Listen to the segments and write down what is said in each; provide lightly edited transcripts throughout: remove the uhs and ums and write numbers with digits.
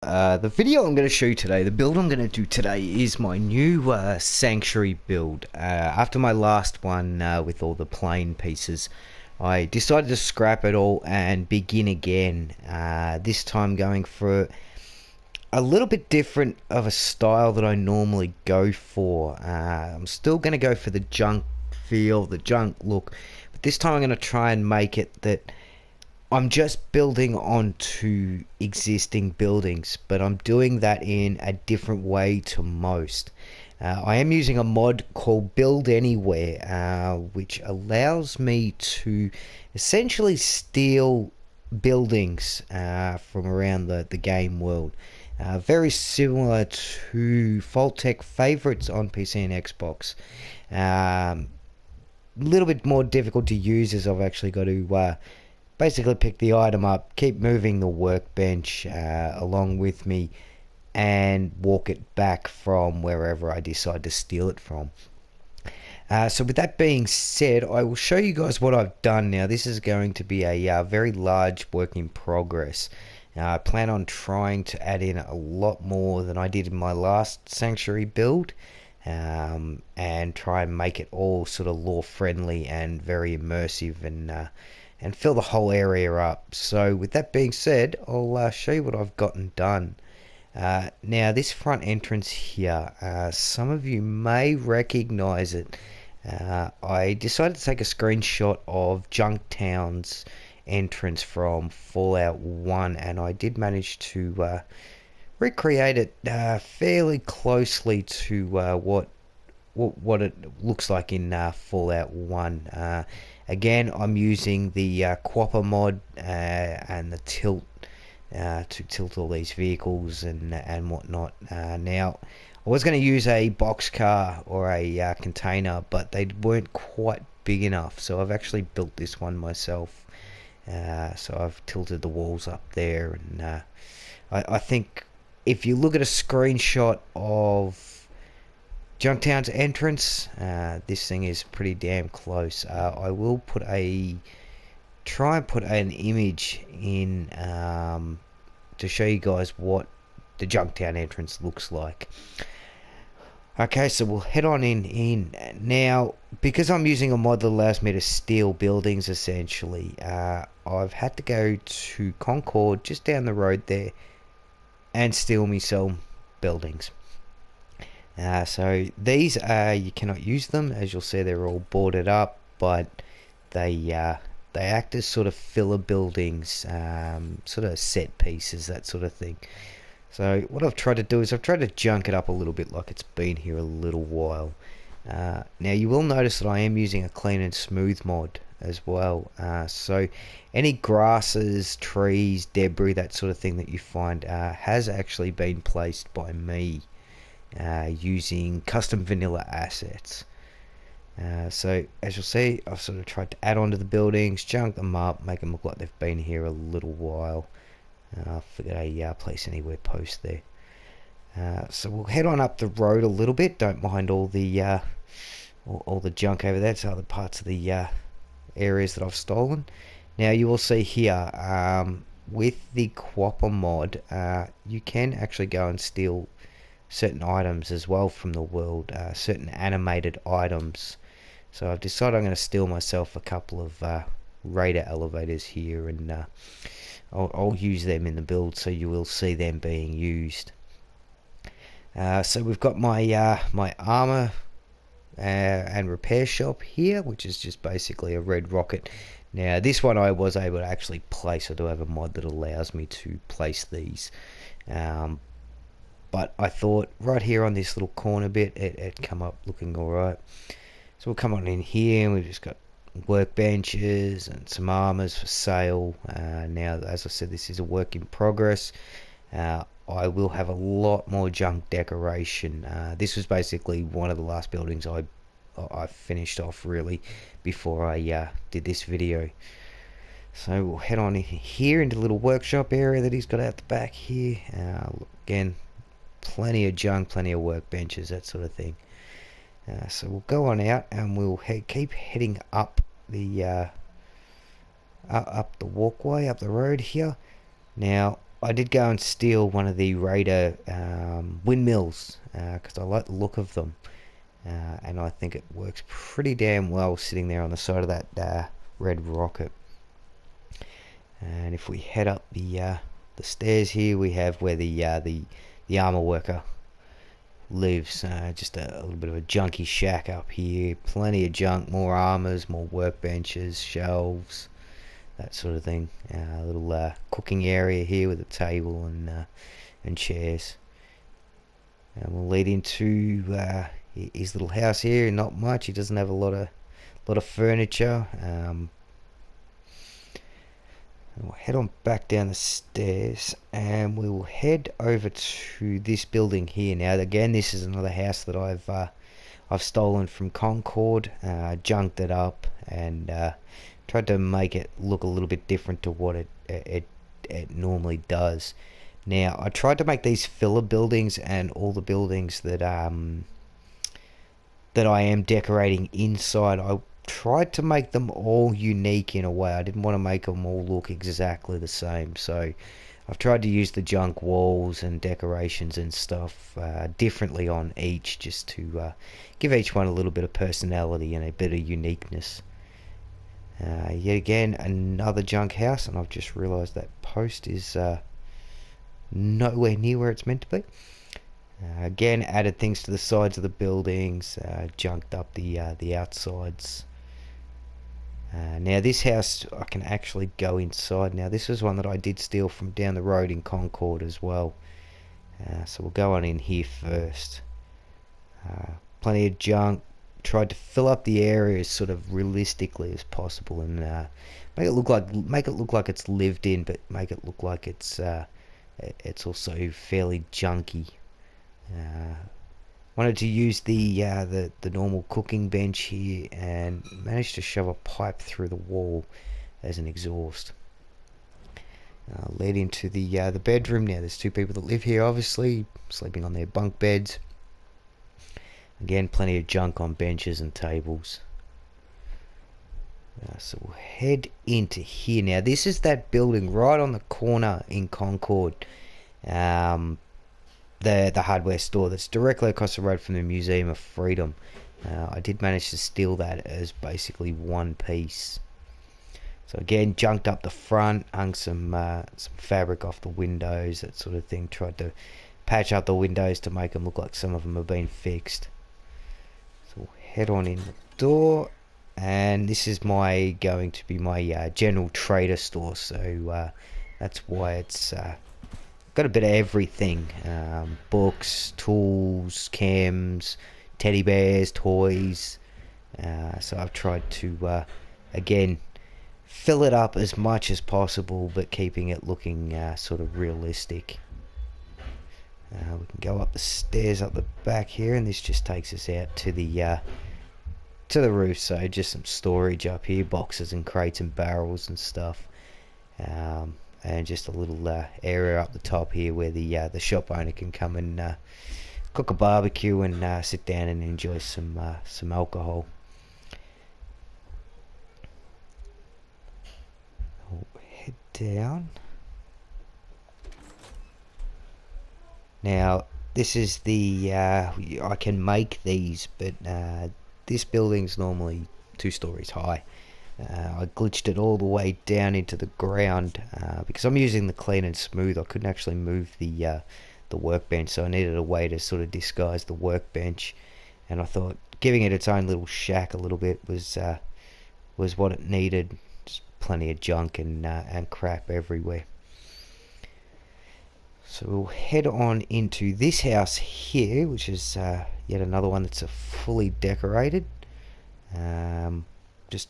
The video I'm going to show you today, the build I'm going to do today is my new sanctuary build. After my last one with all the plain pieces, I decided to scrap it all and begin again. This time going for a little bit different of a style that I normally go for. I'm still going to go for the junk feel, the junk look, but this time I'm going to try and make it that I'm just building onto existing buildings, but I'm doing that in a different way to most. I am using a mod called Build Anywhere, which allows me to essentially steal buildings from around the game world. Very similar to Faultec Favourites on PC and Xbox. A little bit more difficult to use as I've actually got to basically pick the item up, keep moving the workbench along with me, and walk it back from wherever I decide to steal it from. So with that being said, I will show you guys what I've done now. This is going to be a very large work in progress. I plan on trying to add in a lot more than I did in my last sanctuary build, and try and make it all sort of lore friendly and very immersive, and fill the whole area up. So with that being said, I'll show you what I've gotten done. Now this front entrance here, some of you may recognize it. I decided to take a screenshot of Junktown's entrance from Fallout 1, and I did manage to recreate it fairly closely to what it looks like in Fallout 1. Again, I'm using the Quapper mod and the tilt to tilt all these vehicles and whatnot. Now, I was going to use a boxcar or a container, but they weren't quite big enough, so I've actually built this one myself. So I've tilted the walls up there, and I think if you look at a screenshot of Junktown's entrance, this thing is pretty damn close. I will try and put an image in to show you guys what the Junktown entrance looks like. Okay, so we'll head on in. Now, because I'm using a mod that allows me to steal buildings essentially, I've had to go to Concord just down the road there and steal me some buildings. So these you cannot use them, as you'll see they're all boarded up, but they act as sort of filler buildings, sort of set pieces, that sort of thing. So what I've tried to do is I've tried to junk it up a little bit like it's been here a little while. Now you will notice that I am using a clean and smooth mod as well, so any grasses, trees, debris, that sort of thing that you find has actually been placed by me using custom vanilla assets. So as you'll see, I've sort of tried to add on to the buildings, junk them up, make them look like they've been here a little while. I forgot a place anywhere post there. So we'll head on up the road a little bit. Don't mind all the junk over there. It's other parts of the areas that I've stolen. Now you will see here, with the Quapper mod, you can actually go and steal certain items as well from the world, certain animated items. So I've decided I'm going to steal myself a couple of radar elevators here, and I'll use them in the build, so you will see them being used. So we've got my my armor and repair shop here, which is just basically a red rocket. Now this one I was able to actually place. I do have a mod that allows me to place these, but I thought right here on this little corner bit it'd come up looking alright. So we'll come on in here, and we've just got workbenches and some armors for sale. Now, as I said, this is a work in progress. I will have a lot more junk decoration. This was basically one of the last buildings I finished off really before I did this video. So we'll head on in here into the little workshop area that he's got out the back here. Again, plenty of junk, plenty of workbenches, that sort of thing. So we'll go on out, and we'll keep heading up the walkway, up the road here. Now I did go and steal one of the Raider windmills because I like the look of them, and I think it works pretty damn well sitting there on the side of that red rocket. And if we head up the stairs here, we have where the armor worker lives. Just a little bit of a junky shack up here. Plenty of junk, more armors, more workbenches, shelves, that sort of thing. A little cooking area here with a table and chairs. And we'll lead into his little house here. Not much. He doesn't have a lot of furniture. We'll head on back down the stairs and we will head over to this building here. Now again, this is another house that I've stolen from Concord, junked it up and tried to make it look a little bit different to what it normally does. Now I tried to make these filler buildings and all the buildings that I am decorating inside. I tried to make them all unique in a way. I didn't want to make them all look exactly the same, so I've tried to use the junk walls and decorations and stuff differently on each, just to give each one a little bit of personality and a bit of uniqueness. Yet again, another junk house, and I've just realised that post is nowhere near where it's meant to be. Again, added things to the sides of the buildings, junked up the outsides. Now this house, I can actually go inside. Now this was one that I did steal from down the road in Concord as well. So we'll go on in here first. Plenty of junk. Tried to fill up the area as sort of realistically as possible and make it look like it's lived in, but make it look like it's also fairly junky. Wanted to use the normal cooking bench here and managed to shove a pipe through the wall as an exhaust. Led into the bedroom. Now there's two people that live here, obviously sleeping on their bunk beds. Again, plenty of junk on benches and tables. So we'll head into here. Now this is that building right on the corner in Concord. The hardware store that's directly across the road from the Museum of Freedom. I did manage to steal that as basically one piece. So again, junked up the front, hung some fabric off the windows, that sort of thing. Tried to patch up the windows to make them look like some of them have been fixed. So we'll head on in the door, and this is going to be my general trader store. So that's why it's got a bit of everything. Books, tools, cams, teddy bears, toys. So I've tried to again fill it up as much as possible, but keeping it looking sort of realistic. We can go up the stairs up the back here, and this just takes us out to the roof. So just some storage up here, boxes and crates and barrels and stuff. And just a little area up the top here where the shop owner can come and cook a barbecue and sit down and enjoy some alcohol. We'll head down. Now this is I can make these, but this building's normally 2 stories high. I glitched it all the way down into the ground because I'm using the clean and smooth. I couldn't actually move the workbench, so I needed a way to sort of disguise the workbench, and I thought giving it its own little shack a little bit was what it needed. Just plenty of junk and crap everywhere. So we'll head on into this house here, which is yet another one that's fully decorated. Just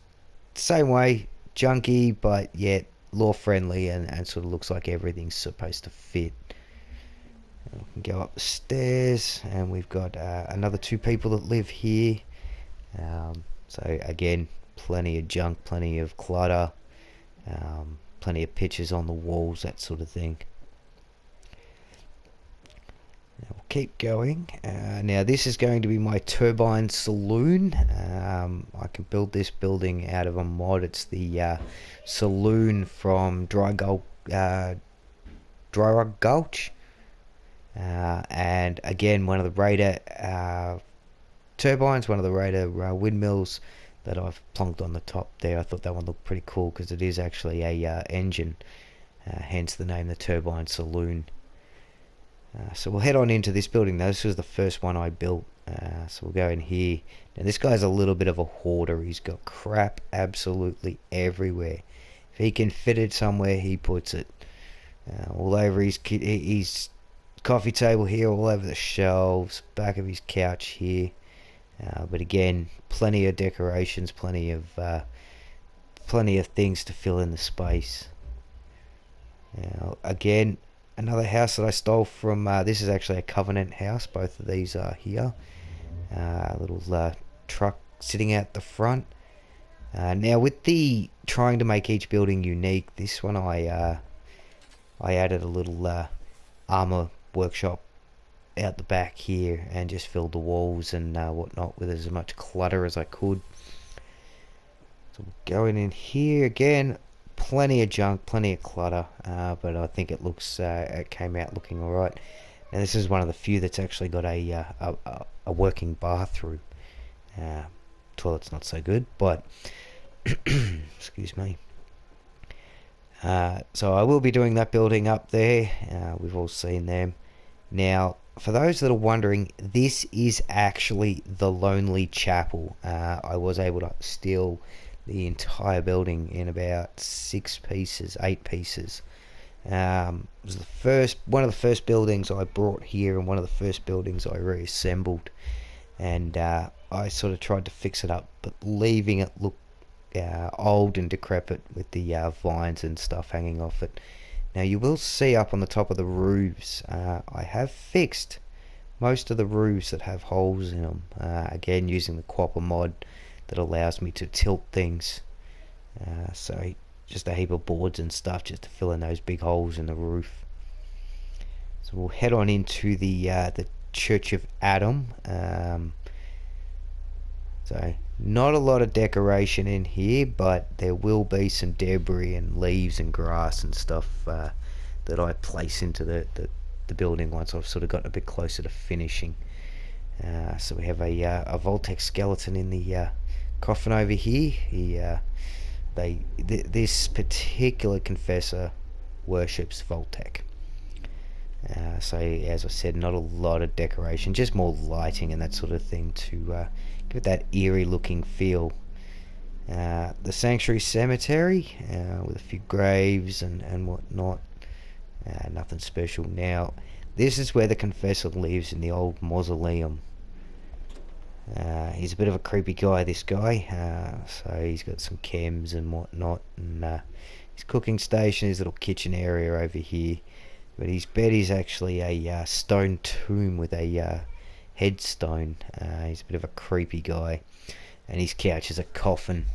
same way, junky, but yet law friendly, and sort of looks like everything's supposed to fit. And we can go up the stairs, and we've got another 2 people that live here. So again, plenty of junk, plenty of clutter, plenty of pictures on the walls, that sort of thing. Now we'll keep going. Now this is going to be my turbine saloon. I can build this building out of a mod. It's the saloon from Dry Gulp Dry Rock Gulch. And again, one of the Raider turbines, one of the Raider windmills that I've plonked on the top there. I thought that one looked pretty cool because it is actually a engine, hence the name, the Turbine Saloon. So we'll head on into this building now. This was the first one I built. So we'll go in here. Now this guy's a little bit of a hoarder. He's got crap absolutely everywhere. If he can fit it somewhere, he puts it. All over his coffee table here, all over the shelves, back of his couch here. But again, plenty of decorations, plenty of things to fill in the space. Now again, another house that I stole from, this is actually a Covenant house. Both of these are here. Little truck sitting out the front. Now with the trying to make each building unique, this one I added a little armor workshop out the back here and just filled the walls and whatnot with as much clutter as I could. So going in here again, plenty of junk, plenty of clutter, but I think it looks it came out looking alright. Now this is one of the few that's actually got a working bathroom. Toilet's not so good, but excuse me. So I will be doing that building up there. We've all seen them. Now, for those that are wondering, this is actually the Lonely Chapel. I was able to steal the entire building in about 8 pieces. It was one of the first buildings I brought here and one of the first buildings I reassembled. And I sort of tried to fix it up, but leaving it look old and decrepit with the vines and stuff hanging off it. Now you will see up on the top of the roofs, I have fixed most of the roofs that have holes in them, again using the Quapper mod that allows me to tilt things. So just a heap of boards and stuff just to fill in those big holes in the roof. So we'll head on into the Church of Adam. So not a lot of decoration in here, but there will be some debris and leaves and grass and stuff that I place into the building once I've sort of gotten a bit closer to finishing. So we have a Vaultec skeleton in the coffin over here. This particular confessor worships Faultec. So as I said, not a lot of decoration, just more lighting and that sort of thing to give it that eerie looking feel. The sanctuary cemetery with a few graves and whatnot. Nothing special. Now this is where the confessor lives, in the old mausoleum. He's a bit of a creepy guy, this guy. So he's got some chems and whatnot, and his cooking station, his little kitchen area over here. But his bed is actually a stone tomb with a headstone. He's a bit of a creepy guy, and his couch is a coffin.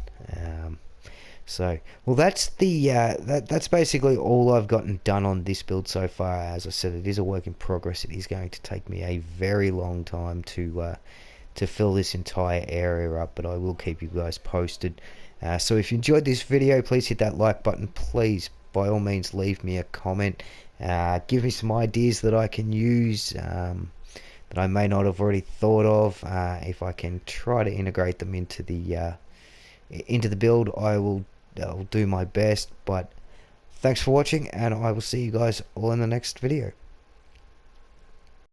So, well, that's that's basically all I've gotten done on this build so far. As I said, it is a work in progress. It is going to take me a very long time to fill this entire area up, but I will keep you guys posted. So if you enjoyed this video, please hit that like button. Please, by all means, leave me a comment. Give me some ideas that I can use, that I may not have already thought of. If I can try to integrate them into the build, I'll do my best. But thanks for watching, and I will see you guys all in the next video.